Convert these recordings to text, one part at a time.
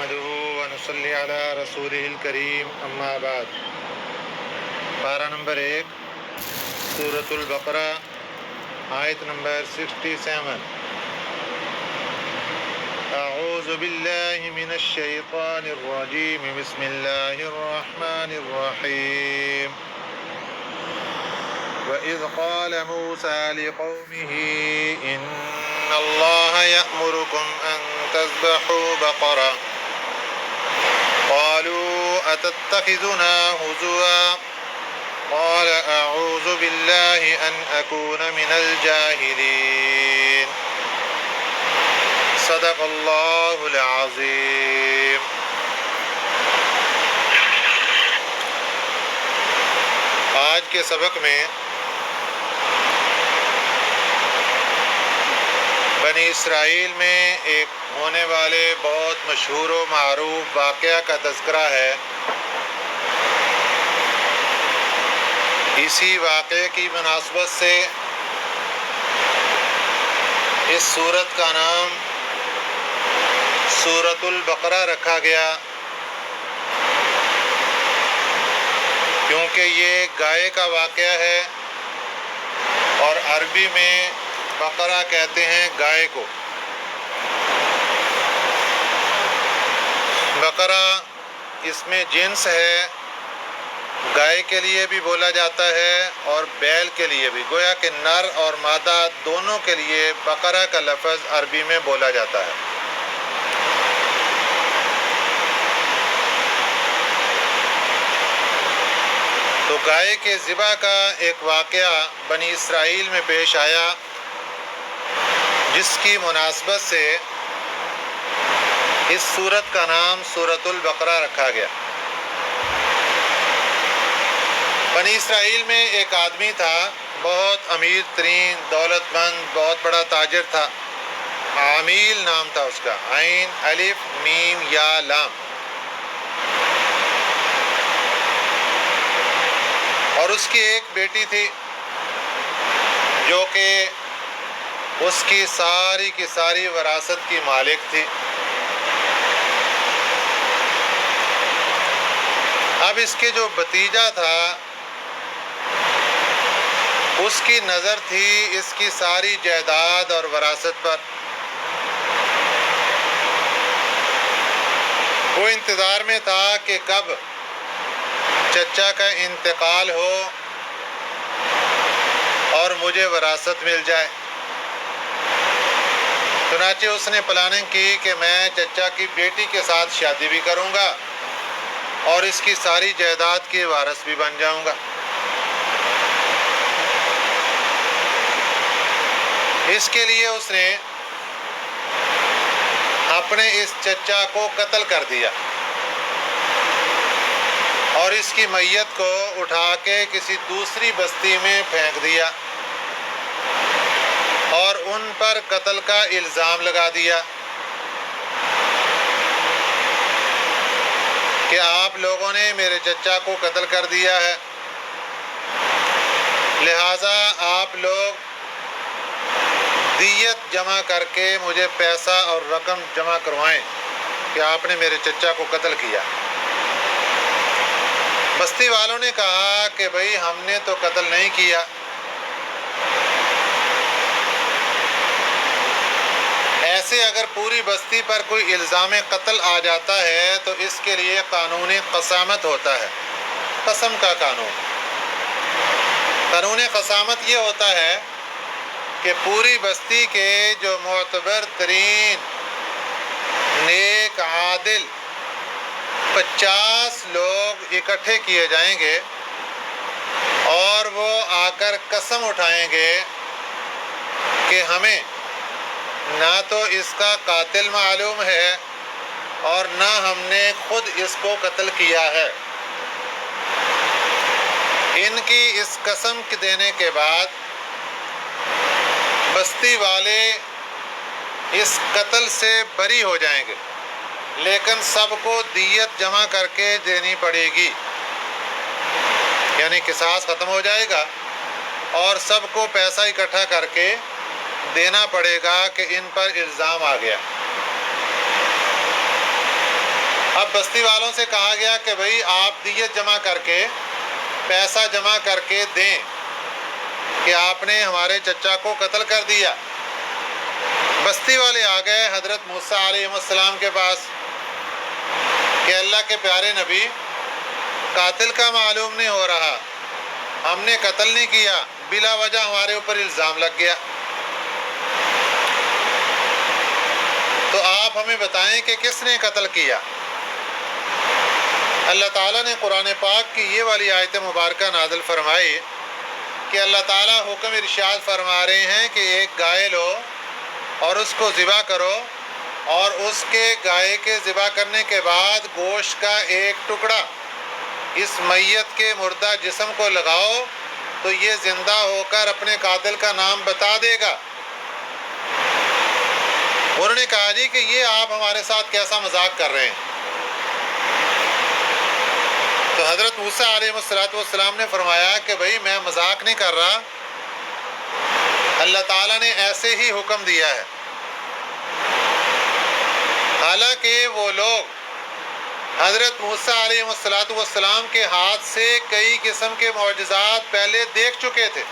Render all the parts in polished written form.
نحمده ونصلي على رسوله الكريم اما بعد۔ پارہ نمبر 1 سورۃ البقرہ آیت نمبر 67۔ اعوذ باللہ من الشیطان الرجیم بسم اللہ الرحمن الرحیم۔ وَإِذْ قَالَ مُوسَى لِقَوْمِهِ إِنَّ اللَّهَ يَأْمُرُكُمْ أَن تَذْبَحُوا بَقَرَةً قَالُوا أَتَتَّخِذُنَا هُزُوًا قَالَ أَعُوذُ بِاللَّهِ أَنْ أَكُونَ مِنَ الْجَاهِلِينَ۔ صدق اللہ العظیم۔ آج کے سبق میں بنی اسرائیل میں ایک ہونے والے بہت مشہور و معروف واقعہ کا تذکرہ ہے۔ اسی واقعے کی مناسبت سے اس سورت کا نام سورۃ البقرہ رکھا گیا، کیونکہ یہ گائے کا واقعہ ہے اور عربی میں بقرہ کہتے ہیں گائے کو۔ بقرہ اس میں جنس ہے، گائے کے لیے بھی بولا جاتا ہے اور بیل کے لیے بھی، گویا کہ نر اور مادہ دونوں کے لیے بقرہ کا لفظ عربی میں بولا جاتا ہے۔ تو گائے کے ذبح کا ایک واقعہ بنی اسرائیل میں پیش آیا، جس کی مناسبت سے اس سورت کا نام سورۃ البقرہ رکھا گیا۔ بنی اسرائیل میں ایک آدمی تھا، بہت امیر ترین، دولت مند، بہت بڑا تاجر تھا۔ عامیل نام تھا اس کا، عین الف میم یا لام۔ اور اس کی ایک بیٹی تھی جو کہ اس کی ساری وراثت کی مالک تھی۔ اب اس کے جو بھتیجا تھا، اس کی نظر تھی اس کی ساری جائیداد اور وراثت پر۔ وہ انتظار میں تھا کہ کب چچا کا انتقال ہو اور مجھے وراثت مل جائے۔ چنانچہ اس نے پلاننگ کی کہ میں چچا کی بیٹی کے ساتھ شادی بھی کروں گا اور اس کی ساری جائیداد کی وارث بھی بن جاؤں گا۔ اس کے لیے اس نے اپنے اس چچا کو قتل کر دیا اور اس کی میت کو اٹھا کے کسی دوسری بستی میں پھینک دیا اور ان پر قتل کا الزام لگا دیا کہ آپ لوگوں نے میرے چچا کو قتل کر دیا ہے، لہٰذا آپ لوگ دیت جمع کر کے مجھے پیسہ اور رقم جمع کروائیں کہ آپ نے میرے چچا کو قتل کیا۔ بستی والوں نے کہا کہ بھئی ہم نے تو قتل نہیں کیا۔ ایسے اگر پوری بستی پر کوئی الزام قتل آ جاتا ہے تو اس کے لیے قانون قسامت ہوتا ہے، قسم کا قانون۔ قانون قسامت یہ ہوتا ہے کہ پوری بستی کے جو معتبر ترین نیک عادل 50 لوگ اکٹھے کیے جائیں گے اور وہ آ کر قسم اٹھائیں گے کہ ہمیں نہ تو اس کا قاتل معلوم ہے اور نہ ہم نے خود اس کو قتل کیا ہے۔ ان کی اس قسم دینے کے بعد بستی والے اس قتل سے بری ہو جائیں گے، لیکن سب کو دیت جمع کر کے دینی پڑے گی، یعنی قصاص ختم ہو جائے گا اور سب کو پیسہ اکٹھا کر کے دینا پڑے گا کہ ان پر الزام آ گیا۔ اب بستی والوں سے کہا گیا کہ بھئی آپ دیت جمع کر کے، پیسہ جمع کر کے دیں کہ آپ نے ہمارے چچا کو قتل کر دیا۔ بستی والے آ گئے حضرت موسیٰ علیہ السلام کے پاس کہ اللہ کے پیارے نبی، قاتل کا معلوم نہیں ہو رہا، ہم نے قتل نہیں کیا، بلا وجہ ہمارے اوپر الزام لگ گیا، تو آپ ہمیں بتائیں کہ کس نے قتل کیا۔ اللہ تعالیٰ نے قرآن پاک کی یہ والی آیت مبارکہ نازل فرمائی کہ اللہ تعالیٰ حکم ارشاد فرما رہے ہیں کہ ایک گائے لو اور اس کو ذبح کرو، اور اس کے گائے کے ذبح کرنے کے بعد گوشت کا ایک ٹکڑا اس میت کے مردہ جسم کو لگاؤ تو یہ زندہ ہو کر اپنے قاتل کا نام بتا دے گا۔ انہوں نے کہا جی کہ یہ آپ ہمارے ساتھ کیسا مذاق کر رہے ہیں؟ تو حضرت موسیٰ علیہ السلام نے فرمایا کہ بھئی میں مذاق نہیں کر رہا، اللہ تعالیٰ نے ایسے ہی حکم دیا ہے۔ حالانکہ وہ لوگ حضرت موسیٰ علیہ السلام کے ہاتھ سے کئی قسم کے معجزات پہلے دیکھ چکے تھے۔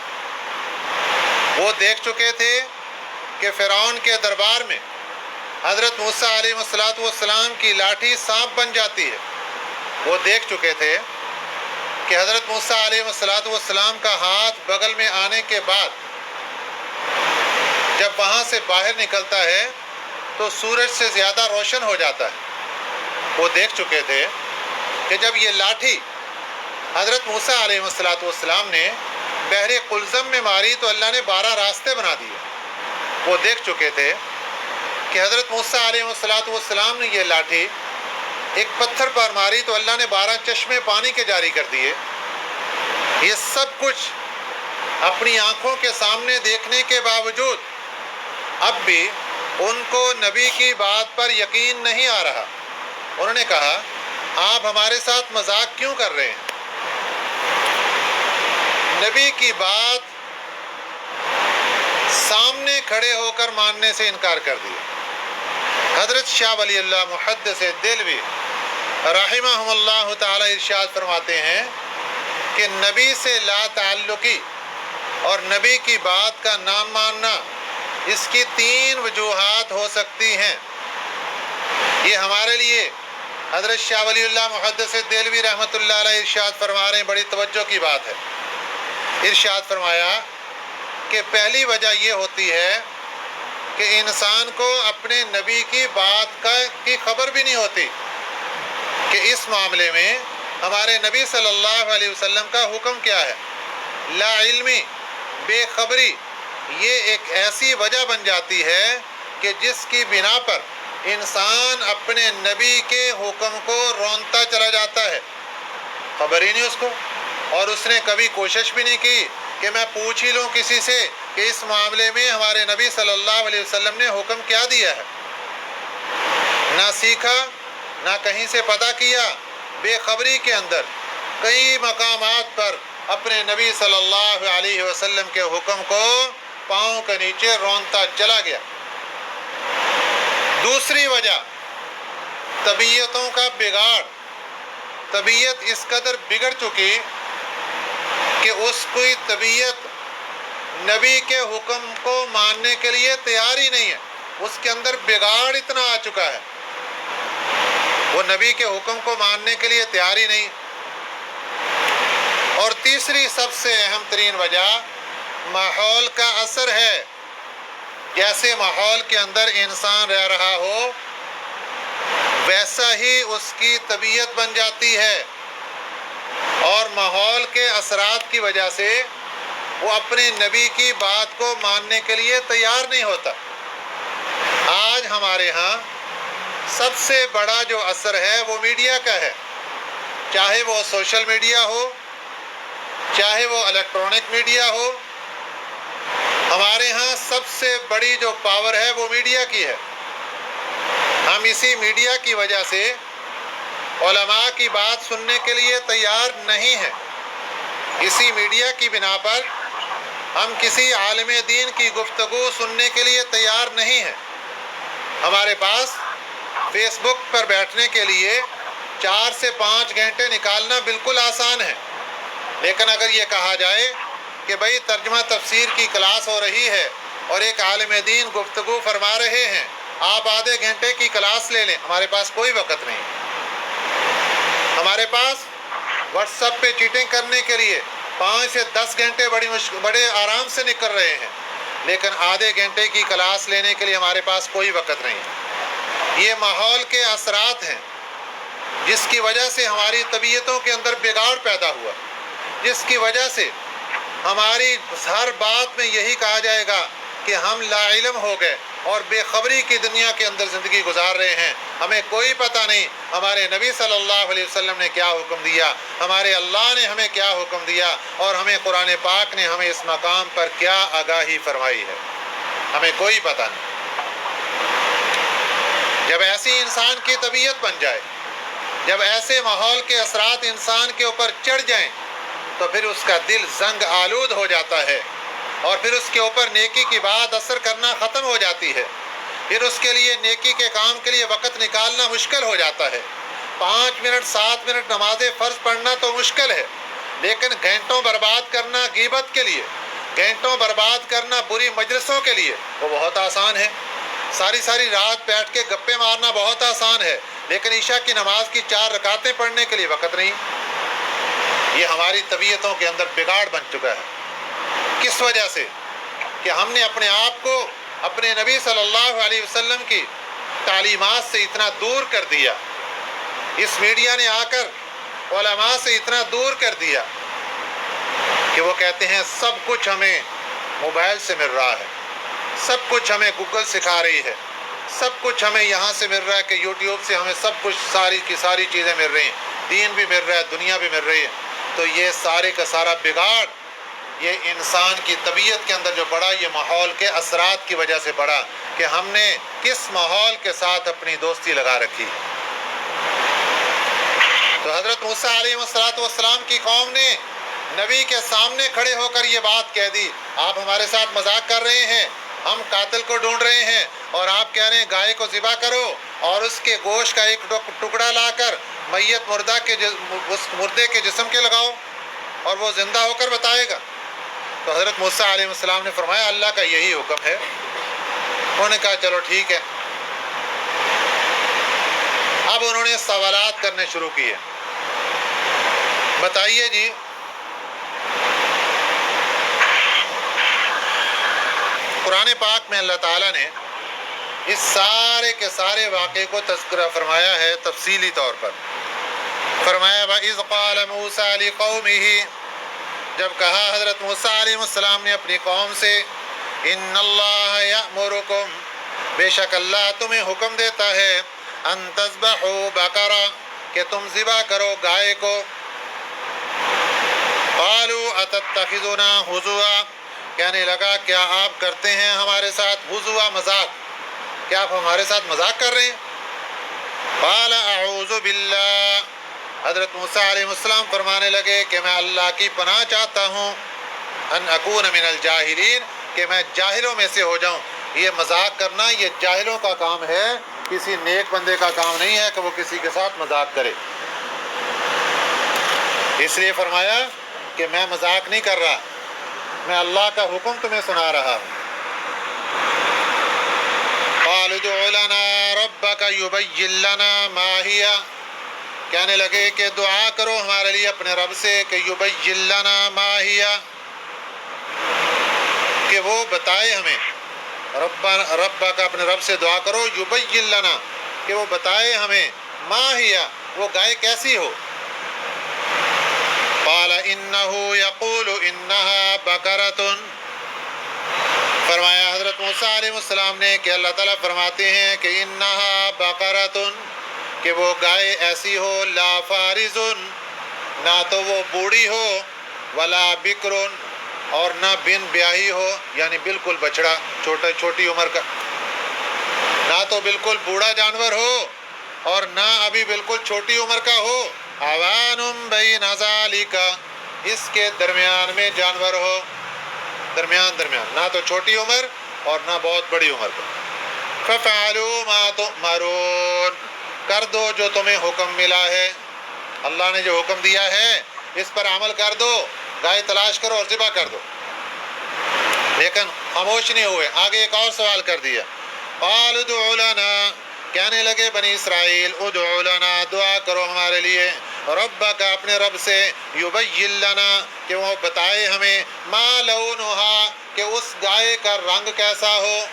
وہ دیکھ چکے تھے کہ فرعون کے دربار میں حضرت موسیٰ علیہ السلام کی لاٹھی سانپ بن جاتی ہے۔ وہ دیکھ چکے تھے کہ حضرت موسیٰ علیہ السلام کا ہاتھ بغل میں آنے کے بعد جب وہاں سے باہر نکلتا ہے تو سورج سے زیادہ روشن ہو جاتا ہے۔ وہ دیکھ چکے تھے کہ جب یہ لاٹھی حضرت موسیٰ علیہ السلام نے بحر قلزم میں ماری تو اللہ نے 12 راستے بنا دیے۔ وہ دیکھ چکے تھے کہ حضرت موسیٰ علیہ السلام نے یہ لاٹھی ایک پتھر پر ماری تو اللہ نے 12 چشمے پانی کے جاری کر دیے۔ یہ سب کچھ اپنی آنکھوں کے سامنے دیکھنے کے باوجود اب بھی ان کو نبی کی بات پر یقین نہیں آ رہا۔ انہوں نے کہا آپ ہمارے ساتھ مذاق کیوں کر رہے ہیں؟ نبی کی بات سامنے کھڑے ہو کر ماننے سے انکار کر دیا۔ حضرت شاہ ولی اللہ محدث دہلوی رحمہ اللہ تعالی ارشاد فرماتے ہیں کہ نبی سے لا تعلقی اور نبی کی بات کا نہ ماننا، اس کی 3 وجوہات ہو سکتی ہیں۔ یہ ہمارے لیے حضرت شاہ ولی اللہ محدث دہلوی رحمۃ اللہ علیہ ارشاد فرما رہے ہیں، بڑی توجہ کی بات ہے۔ ارشاد فرمایا کہ پہلی وجہ یہ ہوتی ہے کہ انسان کو اپنے نبی کی بات کی خبر بھی نہیں ہوتی کہ اس معاملے میں ہمارے نبی صلی اللہ علیہ وسلم کا حکم کیا ہے۔ لا علمی، بے خبری، یہ ایک ایسی وجہ بن جاتی ہے کہ جس کی بنا پر انسان اپنے نبی کے حکم کو رونتا چلا جاتا ہے، خبر ہی نہیں اس کو، اور اس نے کبھی کوشش بھی نہیں کی کہ میں پوچھ ہی لوں کسی سے کہ اس معاملے میں ہمارے نبی صلی اللہ علیہ وسلم نے حکم کیا دیا ہے۔ نہ سیکھا، نہ کہیں سے پتہ کیا، بے خبری کے اندر کئی مقامات پر اپنے نبی صلی اللہ علیہ وسلم کے حکم کو پاؤں کے نیچے رونتا چلا گیا۔ دوسری وجہ طبیعتوں کا بگاڑ۔ طبیعت اس قدر بگڑ چکی کہ اس کی طبیعت نبی کے حکم کو ماننے کے لیے تیار ہی نہیں ہے، اس کے اندر بگاڑ اتنا آ چکا ہے، وہ نبی کے حکم کو ماننے کے لیے تیار ہی نہیں۔ اور تیسری سب سے اہم ترین وجہ ماحول کا اثر ہے۔ جیسے ماحول کے اندر انسان رہ رہا ہو ویسا ہی اس کی طبیعت بن جاتی ہے، اور ماحول کے اثرات کی وجہ سے وہ اپنے نبی کی بات کو ماننے کے لیے تیار نہیں ہوتا۔ آج ہمارے ہاں سب سے بڑا جو اثر ہے وہ میڈیا کا ہے، چاہے وہ سوشل میڈیا ہو، چاہے وہ الیکٹرانک میڈیا ہو۔ ہمارے ہاں سب سے بڑی جو پاور ہے وہ میڈیا کی ہے۔ ہم اسی میڈیا کی وجہ سے علماء کی بات سننے کے لیے تیار نہیں ہیں۔ اسی میڈیا کی بنا پر ہم کسی عالم دین کی گفتگو سننے کے لیے تیار نہیں ہیں۔ ہمارے پاس فیس بک پر بیٹھنے کے لیے 4 سے 5 گھنٹے نکالنا بالکل آسان ہے، لیکن اگر یہ کہا جائے کہ بھائی ترجمہ تفسیر کی کلاس ہو رہی ہے اور ایک عالم دین گفتگو فرما رہے ہیں، آپ آدھے گھنٹے کی کلاس لے لیں، ہمارے پاس کوئی وقت نہیں۔ ہمارے پاس واٹس ایپ پہ چیٹنگ کرنے کے لیے 5 سے 10 گھنٹے بڑے آرام سے نکل رہے ہیں، لیکن آدھے گھنٹے کی کلاس لینے کے لیے ہمارے پاس کوئی وقت نہیں۔ یہ ماحول کے اثرات ہیں جس کی وجہ سے ہماری طبیعتوں کے اندر بگاڑ پیدا ہوا، جس کی وجہ سے ہماری ہر بات میں یہی کہا جائے گا کہ ہم لا علم ہو گئے اور بے خبری کی دنیا کے اندر زندگی گزار رہے ہیں۔ ہمیں کوئی پتہ نہیں ہمارے نبی صلی اللہ علیہ وسلم نے کیا حکم دیا، ہمارے اللہ نے ہمیں کیا حکم دیا، اور ہمیں قرآن پاک نے ہمیں اس مقام پر کیا آگاہی فرمائی ہے، ہمیں کوئی پتہ نہیں۔ جب ایسی انسان کی طبیعت بن جائے، جب ایسے ماحول کے اثرات انسان کے اوپر چڑھ جائیں، تو پھر اس کا دل زنگ آلود ہو جاتا ہے، اور پھر اس کے اوپر نیکی کی بات اثر کرنا ختم ہو جاتی ہے، پھر اس کے لیے نیکی کے کام کے لیے وقت نکالنا مشکل ہو جاتا ہے۔ 5 منٹ 7 منٹ نماز فرض پڑھنا تو مشکل ہے، لیکن گھنٹوں برباد کرنا غیبت کے لیے، گھنٹوں برباد کرنا بری مجلسوں کے لیے وہ بہت آسان ہے۔ ساری رات بیٹھ کے گپے مارنا بہت آسان ہے، لیکن عشاء کی نماز کی 4 رکعتیں پڑھنے کے لیے وقت نہیں۔ یہ ہماری طبیعتوں کے اندر بگاڑ بن چکا ہے۔ کس وجہ سے؟ کہ ہم نے اپنے آپ کو اپنے نبی صلی اللہ علیہ وسلم کی تعلیمات سے اتنا دور کر دیا، اس میڈیا نے آ کر علماء سے اتنا دور کر دیا کہ وہ کہتے ہیں سب کچھ ہمیں موبائل سے مل رہا ہے، سب کچھ ہمیں گوگل سکھا رہی ہے، سب کچھ ہمیں یہاں سے مل رہا ہے کہ یوٹیوب سے ہمیں سب کچھ ساری کی ساری چیزیں مل رہی ہیں، دین بھی مل رہا ہے، دنیا بھی مل رہی ہے۔ تو یہ سارے کا سارا بگاڑ یہ انسان کی طبیعت کے اندر جو پڑا، یہ ماحول کے اثرات کی وجہ سے پڑا کہ ہم نے کس ماحول کے ساتھ اپنی دوستی لگا رکھی۔ تو حضرت موسیٰ علیہ السلام کی قوم نے نبی کے سامنے کھڑے ہو کر یہ بات کہہ دی، آپ ہمارے ساتھ مذاق کر رہے ہیں، ہم قاتل کو ڈھونڈ رہے ہیں، اور آپ کہہ رہے ہیں گائے کو ذبح کرو اور اس کے گوشت کا ایک ٹکڑا لا کر میت اس مردے کے جسم کے لگاؤ اور وہ زندہ ہو کر بتائے گا۔ تو حضرت موسیٰ علیہ السلام نے فرمایا اللہ کا یہی حکم ہے۔ انہوں نے کہا چلو ٹھیک ہے۔ اب انہوں نے سوالات کرنے شروع کیے، بتائیے جی قرآن پاک میں اللہ تعالیٰ نے اس سارے کے سارے واقعے کو تذکرہ فرمایا ہے تفصیلی طور پر۔ فرمایا وَإِذْ قَالَ مُوسَىٰ لِقَوْمِهِ، جب کہا حضرت موسیٰ علیہ السلام نے اپنی قوم سے، إِنَّ اللَّهَ يَأْمُرُكُمْ، بے شک اللہ تمہیں حکم دیتا ہے، أَن تَذْبَحُوا بَقَرَةً، کہ تم ذبح کرو گائے کو۔ قَالُوا أَتَتَّخِذُنَا هُزُوًا، کہنے لگا کیا آپ کرتے ہیں ہمارے ساتھ ہزوا، مذاق، کیا آپ ہمارے ساتھ مذاق کر رہے ہیں؟ قال اعوذ باللہ، حضرت موسیٰ علیہ السلام فرمانے لگے کہ میں اللہ کی پناہ چاہتا ہوں، ان اکون من الجاہلین، کہ میں جاہلوں میں سے ہو جاؤں۔ یہ مذاق کرنا یہ جاہلوں کا کام ہے، کسی نیک بندے کا کام نہیں ہے کہ وہ کسی کے ساتھ مذاق کرے۔ اس لیے فرمایا کہ میں مذاق نہیں کر رہا، میں اللہ کا حکم تمہیں سنا رہا ہوں۔ قال ادع لنا ربك يبين لنا ما هي، کہنے لگے کہ دعا کرو ہمارے لیے اپنے رب سے کہ يبين لنا ما هي، کہ وہ بتائے ہمیں، رب کا اپنے رب سے دعا کرو يبين لنا، کہ وہ بتائے ہمیں، ما هي، وہ گائے کیسی ہو۔ قال انه يقول انها بقرة، فرمایا حضرت موسیٰ علیہ السلام نے کہ اللہ تعالیٰ فرماتے ہیں کہ انها بقرة، کہ وہ گائے ایسی ہو، لا فارض، نہ تو وہ بوڑھی ہو، ولا بکر، اور نہ بن بیاہی ہو، یعنی بالکل بچڑا چھوٹی عمر کا، نہ تو بالکل بوڑھا جانور ہو اور نہ ابھی بالکل چھوٹی عمر کا ہو، اوان بین ذالک، اس کے درمیان میں جانور ہو، درمیان نہ تو چھوٹی عمر اور نہ بہت بڑی عمر کا۔ ففعلوا ما تؤمرون، کر دو جو تمہیں حکم ملا ہے، اللہ نے جو حکم دیا ہے اس پر عمل کر دو، گائے تلاش کرو اور ذبح کر دو۔ لیکن خاموش نہیں ہوئے، آگے ایک اور سوال کر دیا، قالوا ادع لنا، کہنے لگے بنی اسرائیل، ادع لنا، دعا کرو ہمارے لیے، ربک، اپنے رب سے، یبین لنا، کہ وہ بتائے ہمیں، ما لونہا، کہ اس گائے کا رنگ کیسا ہو۔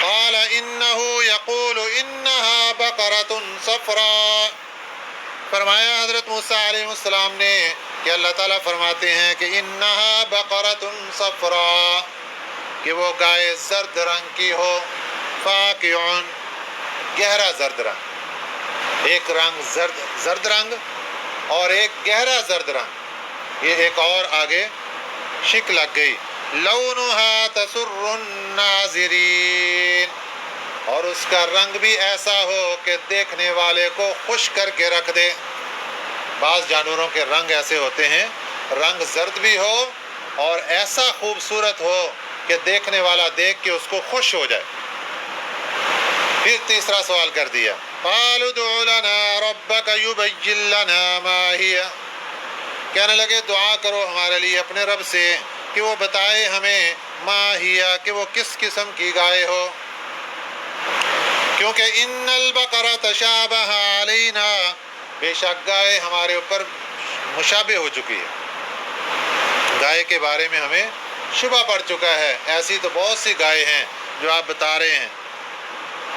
قال انہ یقول انہا بقرۃ صفراء، فرمایا حضرت موسیٰ علیہ السلام نے کہ اللہ تعالیٰ فرماتے ہیں کہ انہا بقرۃ صفراء، کہ وہ گائے زرد رنگ کی ہو، فاقع، گہرا زرد رنگ، ایک رنگ زرد رنگ اور ایک گہرا زرد رنگ، یہ ایک اور آگے شک لگ گئی، لونہا تسر الناظرین، اور اس کا رنگ بھی ایسا ہو کہ دیکھنے والے کو خوش کر کے رکھ دے۔ بعض جانوروں کے رنگ ایسے ہوتے ہیں، رنگ زرد بھی ہو اور ایسا خوبصورت ہو کہ دیکھنے والا دیکھ کے اس کو خوش ہو جائے۔ پھر تیسرا سوال کر دیا، قالوا ادع لنا ربک یبین لنا ما ہی، کہنے لگے دعا کرو ہمارے لیے اپنے رب سے کہ وہ بتائے ہمیں، ما ہی، کہ وہ کس قسم کی گائے ہو، کیونکہ ان البقرہ تشابہ علینا، بے شک گائے ہمارے اوپر مشابہ ہو چکی ہے، گائے کے بارے میں ہمیں شبہ پڑ چکا ہے، ایسی تو بہت سی گائے ہیں جو آپ بتا رہے ہیں،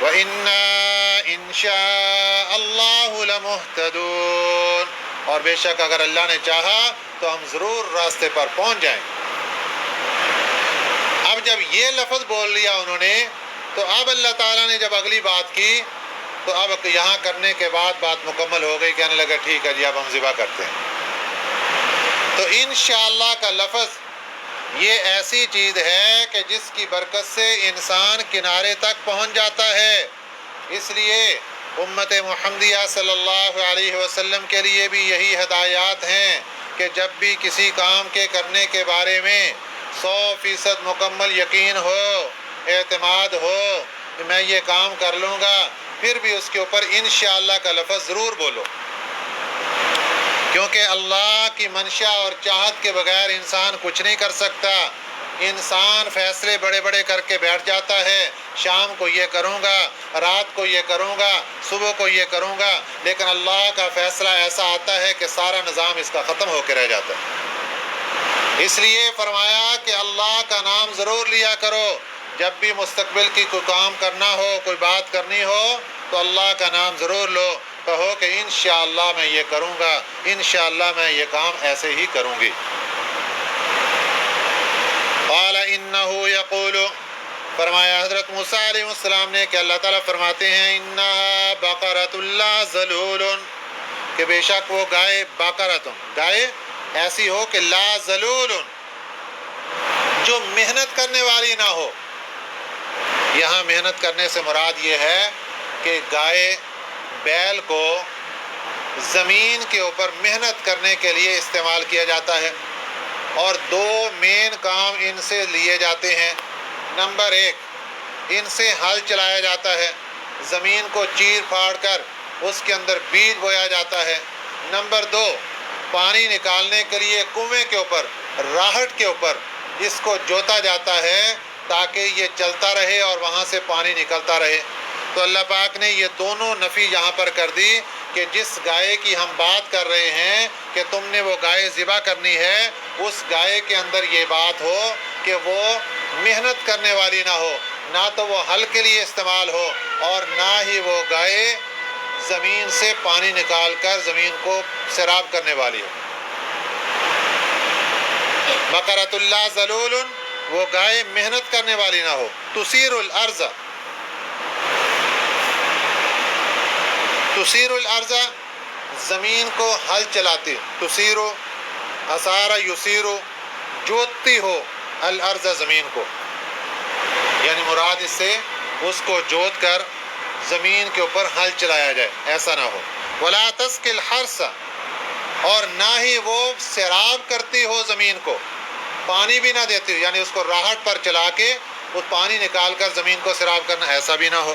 وَإِنَّا إِن شَاءَ اللَّهُ لَمُهْتَدُونَ، اور بے شک اگر اللہ نے چاہا تو ہم ضرور راستے پر پہنچ جائیں۔ اب جب یہ لفظ بول لیا انہوں نے، تو اب اللہ تعالیٰ نے جب اگلی بات کی تو اب یہاں کرنے کے بعد بات مکمل ہو گئی، کہنے لگا ٹھیک ہے جی اب ہم ذبح کرتے ہیں۔ تو انشاءاللہ کا لفظ یہ ایسی چیز ہے کہ جس کی برکت سے انسان کنارے تک پہنچ جاتا ہے، اس لیے امت محمدیہ صلی اللہ علیہ وسلم کے لیے بھی یہی ہدایات ہیں کہ جب بھی کسی کام کے کرنے کے بارے میں 100% مکمل یقین ہو، اعتماد ہو کہ میں یہ کام کر لوں گا، پھر بھی اس کے اوپر انشاءاللہ کا لفظ ضرور بولو، کیونکہ اللہ کی منشا اور چاہت کے بغیر انسان کچھ نہیں کر سکتا۔ انسان فیصلے بڑے بڑے کر کے بیٹھ جاتا ہے، شام کو یہ کروں گا، رات کو یہ کروں گا، صبح کو یہ کروں گا، لیکن اللہ کا فیصلہ ایسا آتا ہے کہ سارا نظام اس کا ختم ہو کے رہ جاتا ہے۔ اس لیے فرمایا کہ اللہ کا نام ضرور لیا کرو، جب بھی مستقبل کی کوئی کام کرنا ہو، کوئی بات کرنی ہو تو اللہ کا نام ضرور لو، کہو کہ انشاءاللہ میں یہ کروں گا، انشاءاللہ میں یہ کام ایسے ہی کروں گی۔ قال انہ یقول، فرمایا حضرت موسیٰ علیہ السلام نے کہ اللہ تعالیٰ فرماتے ہیں انہا بقرۃ لا ذلول، کہ بے شک وہ گائے بقرۃ، گائے ایسی ہو کہ لا ذلول، جو محنت کرنے والی نہ ہو۔ یہاں محنت کرنے سے مراد یہ ہے کہ گائے بیل کو زمین کے اوپر محنت کرنے کے لیے استعمال کیا جاتا ہے، اور دو مین کام ان سے لیے جاتے ہیں۔ نمبر 1، ان سے ہل چلایا جاتا ہے، زمین کو چیر پھاڑ کر اس کے اندر بیج بویا جاتا ہے۔ نمبر 2، پانی نکالنے کے لیے کنویں کے اوپر، راہٹ کے اوپر اس کو جوتا جاتا ہے تاکہ یہ چلتا رہے اور وہاں سے پانی نکلتا رہے۔ تو اللہ پاک نے یہ دونوں نفی یہاں پر کر دی کہ جس گائے کی ہم بات کر رہے ہیں کہ تم نے وہ گائے ذبح کرنی ہے، اس گائے کے اندر یہ بات ہو کہ وہ محنت کرنے والی نہ ہو، نہ تو وہ ہل کے لیے استعمال ہو اور نہ ہی وہ گائے زمین سے پانی نکال کر زمین کو سیراب کرنے والی ہو۔ بقرۃ لا ذلول، وہ گائے محنت کرنے والی نہ ہو، تثیر الارض، تثیر الارض، زمین کو ہل چلاتی، تثیر اسارہ یسیر، جوتتی ہو الارض، زمین کو، یعنی مراد اس سے اس کو جوت کر زمین کے اوپر ہل چلایا جائے، ایسا نہ ہو۔ ولا تسقی الحرث، اور نہ ہی وہ سیراب کرتی ہو زمین کو، پانی بھی نہ دیتی ہو، یعنی اس کو راہٹ پر چلا کے وہ پانی نکال کر زمین کو سیراب کرنا، ایسا بھی نہ ہو۔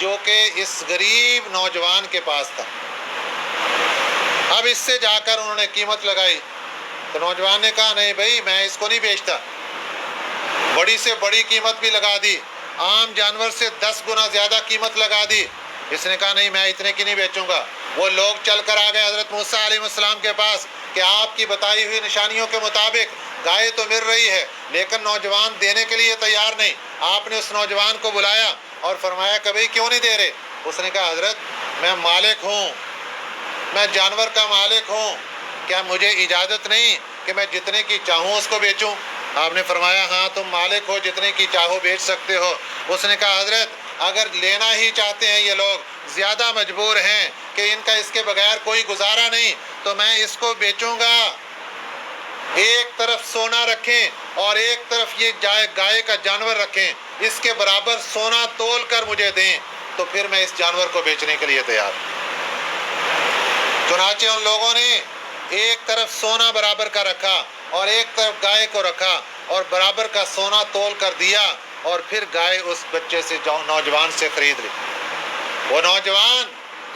جو کہ اس غریب نوجوان کے پاس تھا۔ اب اس سے جا کر انہوں نے قیمت لگائی تو نوجوان نے کہا نہیں بھائی میں اس کو نہیں بیچتا، بڑی سے بڑی قیمت بھی لگا دی، عام جانور سے 10 گنا زیادہ قیمت لگا دی۔ اس نے کہا نہیں میں اتنے کی نہیں بیچوں گا۔ وہ لوگ چل کر آ گئے حضرت موسیٰ علیہ السلام کے پاس کہ آپ کی بتائی ہوئی نشانیوں کے مطابق گائے تو مل رہی ہے لیکن نوجوان دینے کے لیے تیار نہیں۔ آپ نے اس نوجوان کو بلایا اور فرمایا کہ بھئی کیوں نہیں دے رہے؟ اس نے کہا حضرت میں مالک ہوں، میں جانور کا مالک ہوں، کیا مجھے اجازت نہیں کہ میں جتنے کی چاہوں اس کو بیچوں؟ آپ نے فرمایا ہاں تم مالک ہو، جتنے کی چاہو بیچ سکتے ہو۔ اس نے کہا حضرت اگر لینا ہی چاہتے ہیں یہ لوگ، زیادہ مجبور ہیں کہ ان کا اس کے بغیر کوئی گزارا نہیں، تو میں اس کو بیچوں گا۔ ایک طرف سونا رکھیں اور ایک طرف یہ گائے کا جانور رکھیں، اس کے برابر سونا تول کر مجھے دیں تو پھر میں اس جانور کو بیچنے کے لیے تیار ہوں۔ چنانچہ ان لوگوں نے ایک طرف سونا برابر کا رکھا اور ایک طرف گائے کو رکھا اور برابر کا سونا تول کر دیا، اور پھر گائے اس بچے سے نوجوان سے خرید لی۔ وہ نوجوان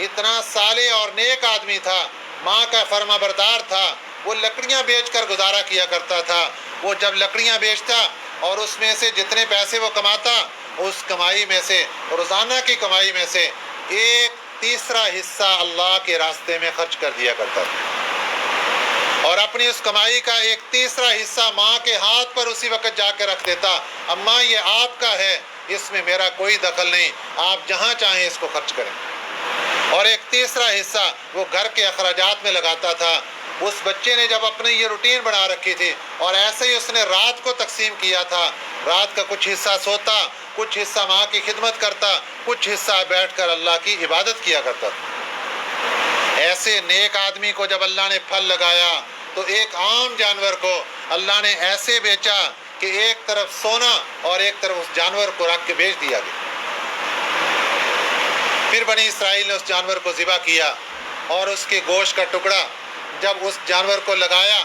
اتنا صالح اور نیک آدمی تھا، ماں کا فرما بردار تھا، وہ لکڑیاں بیچ کر گزارا کیا کرتا تھا۔ وہ جب لکڑیاں بیچتا اور اس میں سے جتنے پیسے وہ کماتا، اس کمائی میں سے، روزانہ کی کمائی میں سے 1/3 حصہ اللہ کے راستے میں خرچ کر دیا کرتا تھا، اور اپنی اس کمائی کا 1/3 حصہ ماں کے ہاتھ پر اسی وقت جا کے رکھ دیتا، اماں یہ آپ کا ہے، اس میں میرا کوئی دخل نہیں، آپ جہاں چاہیں اس کو خرچ کریں۔ اور 1/3 حصہ وہ گھر کے اخراجات میں لگاتا تھا۔ اس بچے نے جب اپنی یہ روٹین بنا رکھی تھی اور ایسے ہی اس نے رات کو تقسیم کیا تھا، رات کا کچھ حصہ سوتا، کچھ حصہ ماں کی خدمت کرتا، کچھ حصہ بیٹھ کر اللہ کی عبادت کیا کرتا تھا۔ ایسے نیک آدمی کو جب اللہ نے پھل لگایا تو ایک عام جانور کو اللہ نے ایسے بیچا کہ ایک طرف سونا اور ایک طرف اس جانور کو رکھ کے بیچ دیا گیا۔ پھر بنی اسرائیل نے اس جانور کو ذبح کیا اور اس کے گوشت کا ٹکڑا جب اس جانور کو لگایا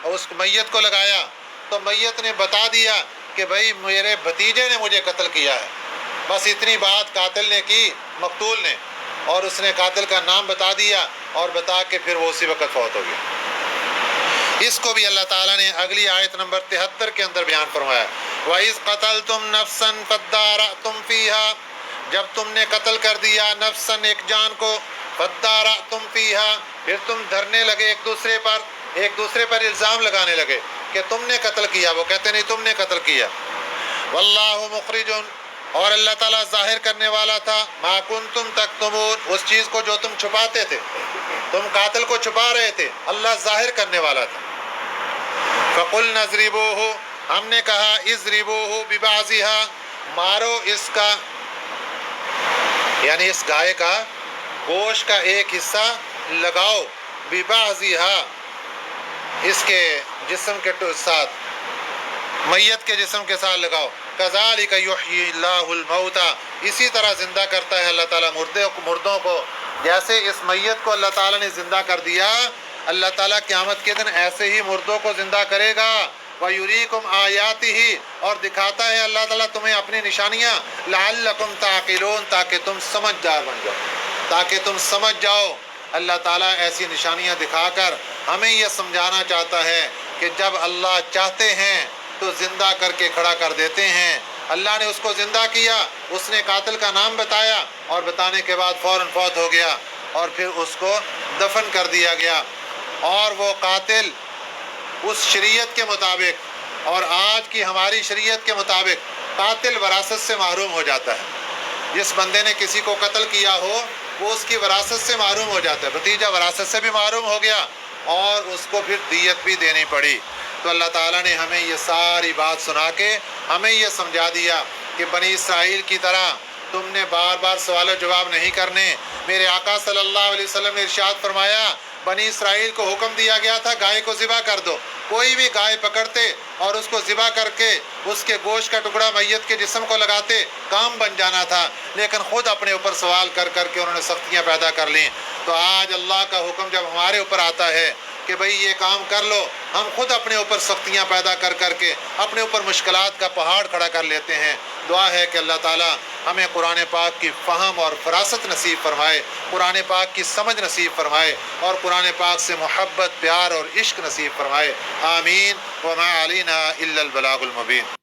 اور اس میت کو لگایا تو میت نے بتا دیا کہ بھئی میرے بھتیجے نے مجھے قتل کیا ہے۔ بس اتنی بات قاتل نے کی، مقتول نے، اور اس نے قاتل کا نام بتا دیا اور بتا کے پھر وہ اسی وقت فوت ہو گیا۔ اس کو بھی اللہ تعالیٰ نے اگلی آیت نمبر 73 کے اندر بیان فرمایا، وَإِذْ قَتَلْتُمْ نَفْسًا فَادَّارَأْتُمْ فِيهَا، جب تم نے قتل کر دیا نفساً ایک جان کو، فَادَّارَأْتُمْ فِيهَا، پھر تم دھرنے لگے ایک دوسرے پر الزام لگانے لگے کہ تم نے قتل کیا، وہ کہتے نہیں تم نے قتل کیا۔ وَاللَّهُ مُخْرِجٌ، اور اللہ تعالیٰ ظاہر کرنے والا تھا، مَا كُنْتُمْ تَكْتُمُونَ، اس چیز کو جو تم چھپاتے تھے، تم قاتل کو چھپا رہے تھے، اللہ ظاہر کرنے والا تھا۔ فَقُلْنَا اضْرِبُوهُ، ہم نے کہا اضْرِبُوهُ بِبَعْضِهَا، مارو اس کا، یعنی اس گائے کا گوشت کا ایک حصہ لگاؤ، بِبَعْضِهَا، اس کے جسم کے ساتھ، میت کے جسم کے ساتھ لگاؤ۔ كَذَلِكَ يُحْيِي اللَّهُ الْمَوْتَى، اسی طرح زندہ کرتا ہے اللہ تعالیٰ مردوں کو، جیسے اس میت کو اللہ تعالیٰ نے زندہ کر دیا، اللہ تعالیٰ قیامت کے دن ایسے ہی مردوں کو زندہ کرے گا۔ وَيُرِيكُمْ آيَاتِهِ، اور دکھاتا ہے اللہ تعالیٰ تمہیں اپنی نشانیاں، لَعَلَّكُمْ تَعْقِلُونَ، تاکہ تم سمجھدار بن جاؤ، تاکہ تم سمجھ جاؤ۔ اللہ تعالیٰ ایسی نشانیاں دکھا کر ہمیں یہ سمجھانا چاہتا ہے کہ جب اللہ چاہتے ہیں تو زندہ کر کے کھڑا کر دیتے ہیں۔ اللہ نے اس کو زندہ کیا، اس نے قاتل کا نام بتایا اور بتانے کے بعد فوراً فوت ہو گیا، اور پھر اس کو دفن کر دیا گیا۔ اور وہ قاتل اس شریعت کے مطابق اور آج کی ہماری شریعت کے مطابق قاتل وراثت سے محروم ہو جاتا ہے۔ جس بندے نے کسی کو قتل کیا ہو وہ اس کی وراثت سے محروم ہو جاتا ہے، بھتیجا وراثت سے بھی محروم ہو گیا اور اس کو پھر دیت بھی دینی پڑی۔ تو اللہ تعالیٰ نے ہمیں یہ ساری بات سنا کے ہمیں یہ سمجھا دیا کہ بنی اسرائیل کی طرح تم نے بار بار سوال و جواب نہیں کرنے۔ میرے آقا صلی اللہ علیہ وسلم نے ارشاد فرمایا، بنی اسرائیل کو حکم دیا گیا تھا گائے کو ذبح کر دو، کوئی بھی گائے پکڑتے اور اس کو ذبح کر کے اس کے گوشت کا ٹکڑا میت کے جسم کو لگاتے، کام بن جانا تھا، لیکن خود اپنے اوپر سوال کر کر کے انہوں نے سختیاں پیدا کر لیں۔ تو آج اللہ کا حکم جب ہمارے اوپر آتا ہے کہ بھئی یہ کام کر لو، ہم خود اپنے اوپر سختیاں پیدا کر کر کے اپنے اوپر مشکلات کا پہاڑ کھڑا کر لیتے ہیں۔ دعا ہے کہ اللہ تعالیٰ ہمیں قرآن پاک کی فہم اور فراست نصیب فرمائے، قرآن پاک کی سمجھ نصیب فرمائے اور قرآن پاک سے محبت، پیار اور عشق نصیب فرمائے۔ آمین۔ وما علینا الا البلاغ المبین۔